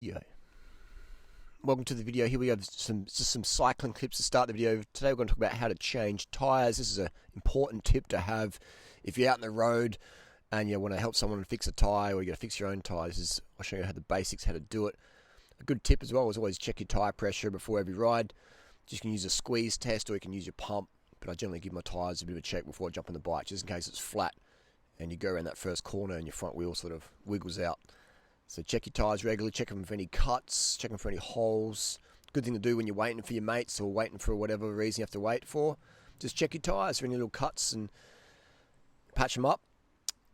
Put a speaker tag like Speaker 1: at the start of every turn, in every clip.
Speaker 1: Yo. Welcome to the video. Here we have some cycling clips to start the video. Today we're going to talk about how to change tyres. This is an important tip to have if you're out on the road and you want to help someone fix a tyre, or you got to fix your own tyres. I'll show you how the basics, how to do it. A good tip as well is always check your tyre pressure before every ride. You can use a squeeze test or you can use your pump, but I generally give my tyres a bit of a check before I jump on the bike, just in case it's flat and you go around that first corner and your front wheel sort of wiggles out. So check your tyres regularly, check them for any cuts, check them for any holes. Good thing to do when you're waiting for your mates or waiting for whatever reason you have to wait for. Just check your tyres for any little cuts and patch them up,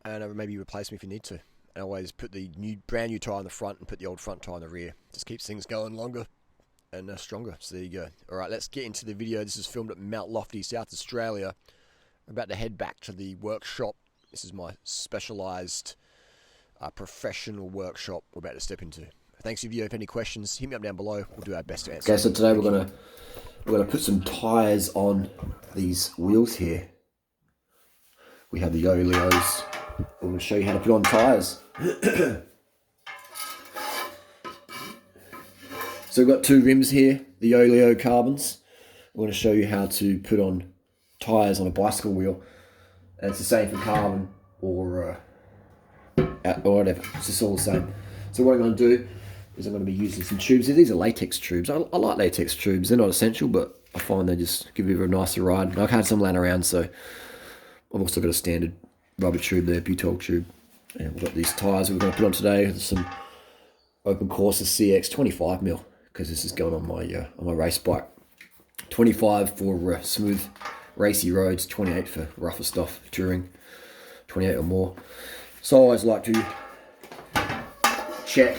Speaker 1: and maybe replace them if you need to. And always put the brand new tyre on the front and put the old front tyre on the rear. Just keeps things going longer and stronger. So there you go. Alright, let's get into the video. This is filmed at Mount Lofty, South Australia. I'm about to head back to the workshop. This is my specialised professional workshop we're about to step into. Thanks if you have any questions, hit me up down below. We'll do our best to answer.
Speaker 2: Okay, so today we're gonna put some tyres on these wheels here. We have the Yo-Leos. We're gonna show you how to put on tyres. So we've got two rims here, the Yo-Leo carbons. We're gonna show you how to put on tyres on a bicycle wheel. And it's the same for carbon or whatever, it's just all the same. So what I'm going to do is I'm going to be using some tubes. These are latex tubes. I like latex tubes. They're not essential, but I find they just give you a nicer ride. And I've had some laying around, so I've also got a standard rubber tube there, butol tube. And we've got these tyres we're going to put on today. Some Open Courses CX 25mm, because this is going on my race bike. 25 for smooth, racy roads, 28 for rougher stuff, touring, 28 or more. So I always like to check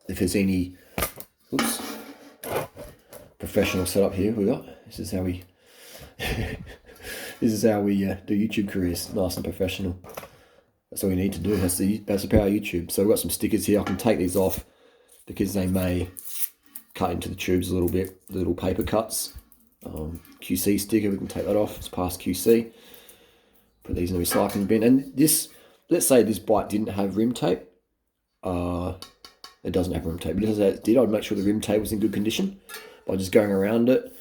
Speaker 2: if there's any professional setup here we got. This is how we do YouTube careers, nice and professional. That's all you need to do. That's the power of YouTube. So we've got some stickers here. I can take these off because they may cut into the tubes a little bit, the little paper cuts. QC sticker, we can take that off. It's past QC. Put these in the recycling bin. And this, let's say this bike didn't have rim tape. It doesn't have rim tape. But if it did, I'd make sure the rim tape was in good condition by just going around it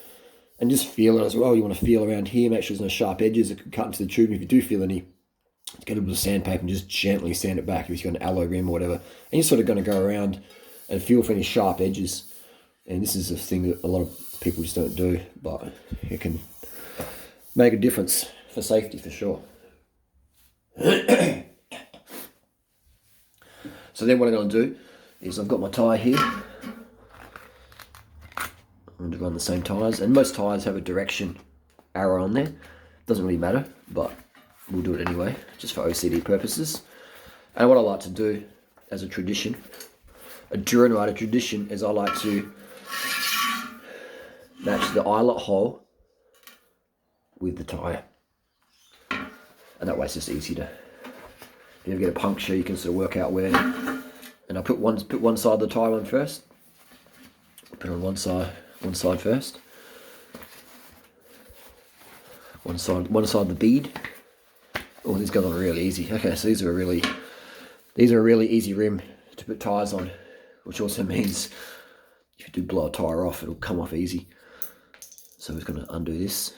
Speaker 2: and just feel it as well. You want to feel around here, make sure there's no sharp edges that could cut into the tube. If you do feel any, get a bit of sandpaper and just gently sand it back if you've got an alloy rim or whatever. And you're sort of going to go around and feel for any sharp edges. And this is a thing that a lot of people just don't do, but it can make a difference for safety for sure. So then what I'm going to do is I've got my tyre here. I'm going to run the same tyres, and most tyres have a direction arrow on there. Doesn't really matter, but we'll do it anyway, just for OCD purposes. And what I like to do as a tradition, a durianrider tradition, is I like to match the eyelet hole with the tyre. And that way it's just easy to, if you ever get a puncture, you can sort of work out where. And I put one side of the tyre on first. Put on one side first. One side of the bead. Oh, these go on really easy. Okay, so these are a really easy rim to put tyres on, which also means if you do blow a tyre off, it'll come off easy. So we're going to undo this.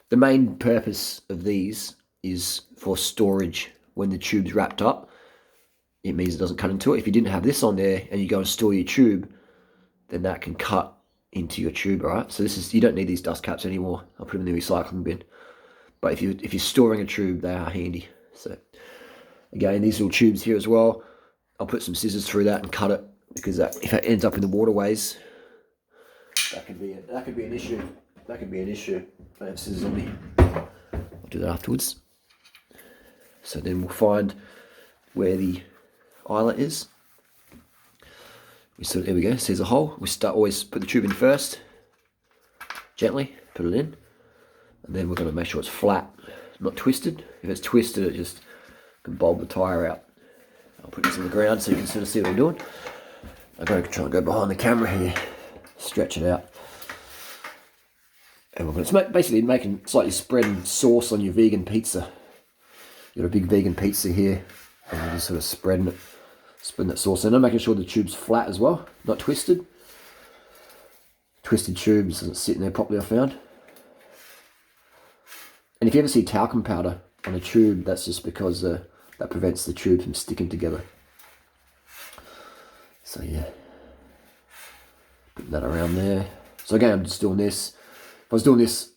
Speaker 2: The main purpose of these is for storage. When the tube's wrapped up, it means it doesn't cut into it. If you didn't have this on there and you go and store your tube, then that can cut into your tube, alright? So this is, you don't need these dust caps anymore. I'll put them in the recycling bin. But if you're storing a tube, they are handy. So again, these little tubes here as well, I'll put some scissors through that and cut it, because if it ends up in the waterways, that could be an issue. That could be an issue. I have scissors on me. I'll do that afterwards. So then we'll find where the eyelet is. There we go. So there's a hole. We always put the tube in first, gently put it in, and then we're going to make sure it's flat, not twisted. If it's twisted, it just can bulb the tyre out. I'll put this on the ground so you can sort of see what I'm doing. I'm going to try and go behind the camera here, stretch it out. And we're going to basically making slightly spreading sauce on your vegan pizza. You've got a big vegan pizza here, and we're just sort of spreading it Spin that sauce in. I'm making sure the tube's flat as well, not twisted. Twisted tubes isn't sitting there properly, I found. And if you ever see talcum powder on a tube, that's just because that prevents the tube from sticking together. So yeah, put that around there. So again, I'm just doing this. If I was doing this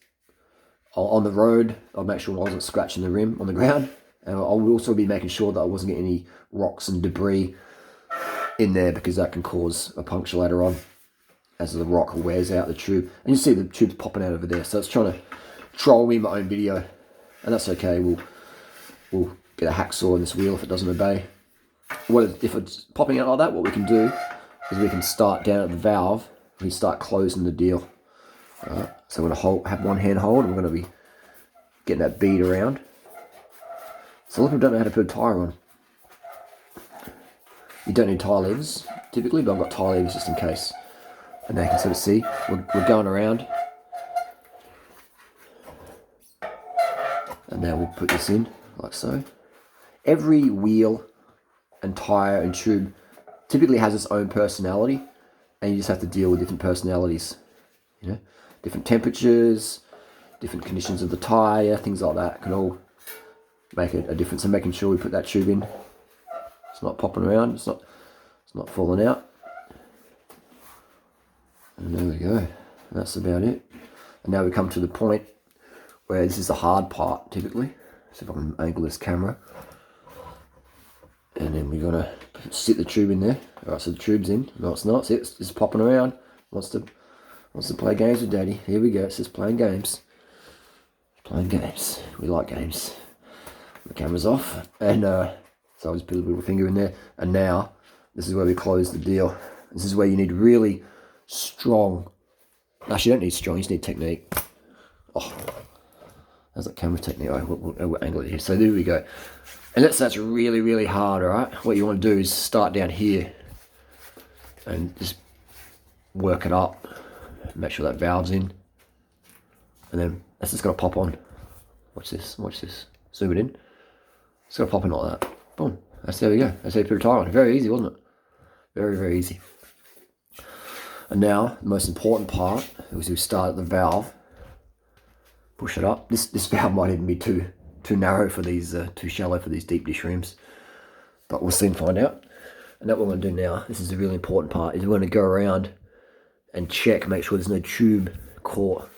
Speaker 2: on the road, I'd make sure I wasn't scratching the rim on the ground. And I would also be making sure that I wasn't getting any rocks and debris in there, because that can cause a puncture later on as the rock wears out the tube. And you see the tube's popping out over there. So it's trying to troll me in my own video. And that's okay. We'll get a hacksaw in this wheel if it doesn't obey. If it's popping out like that, what we can do is we can start down at the valve. We can start closing the deal. Alright, so I'm going to have one hand hold, and we're going to be getting that bead around. So a lot of people don't know how to put a tyre on. You don't need tyre levers typically, but I've got tyre levers just in case. And now you can sort of see we're going around. And now we'll put this in like so. Every wheel and tyre and tube typically has its own personality, and you just have to deal with different personalities. You know, different temperatures, different conditions of the tyre, things like that can all make a difference. And making sure we put that tube in, it's not popping around, it's not falling out. And there we go. That's about it. And now we come to the point where this is the hard part typically. So if I can angle this camera. And then we're gonna sit the tube in there. Alright, so the tube's in. No, it's not. See, it's just popping around. Wants to play games with Daddy. Here we go. It's just playing games. Playing games. We like games. The camera's off. And so I just put a little finger in there. And now, this is where we close the deal. This is where you need really strong. Actually, you don't need strong. You just need technique. Oh, that's that camera technique. Right, we'll angle it here. So there we go. And that's really, really hard, all right? What you want to do is start down here and just work it up. Make sure that valve's in. And then that's just going to pop on. Watch this, watch this. Zoom it in. It's going to pop in like that. Boom. There we go. That's how you put a tyre on. Very easy, wasn't it? Very, very easy. And now, the most important part is we start at the valve. Push it up. This valve might even be too narrow for these, too shallow for these deep dish rims, but we'll soon find out. And that what we're going to do now, this is the really important part, is we're going to go around and check, make sure there's no tube caught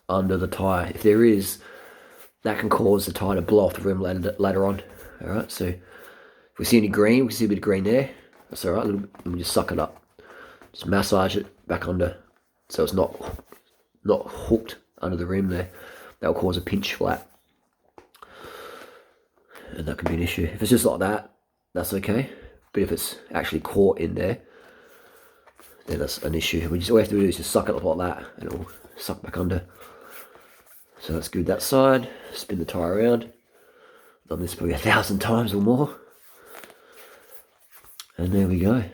Speaker 2: under the tyre. If there is, that can cause the tyre to blow off the rim later on. Alright, so if we see any green, we see a bit of green there, that's alright, and we just suck it up. Just massage it back under, so it's not hooked under the rim there. That will cause a pinch flat. And that can be an issue. If it's just like that, that's okay. But if it's actually caught in there, then that's an issue. All we have to do is just suck it up like that, and it'll suck back under. So that's good that side. Spin the tyre around. Done this probably 1,000 times or more. And there we go.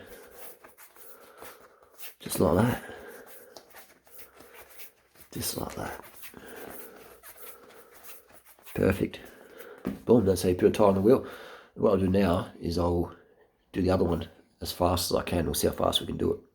Speaker 2: Just like that. Just like that. Perfect. Boom, that's how you put a tyre on the wheel. What I'll do now is I'll do the other one as fast as I can. We'll see how fast we can do it.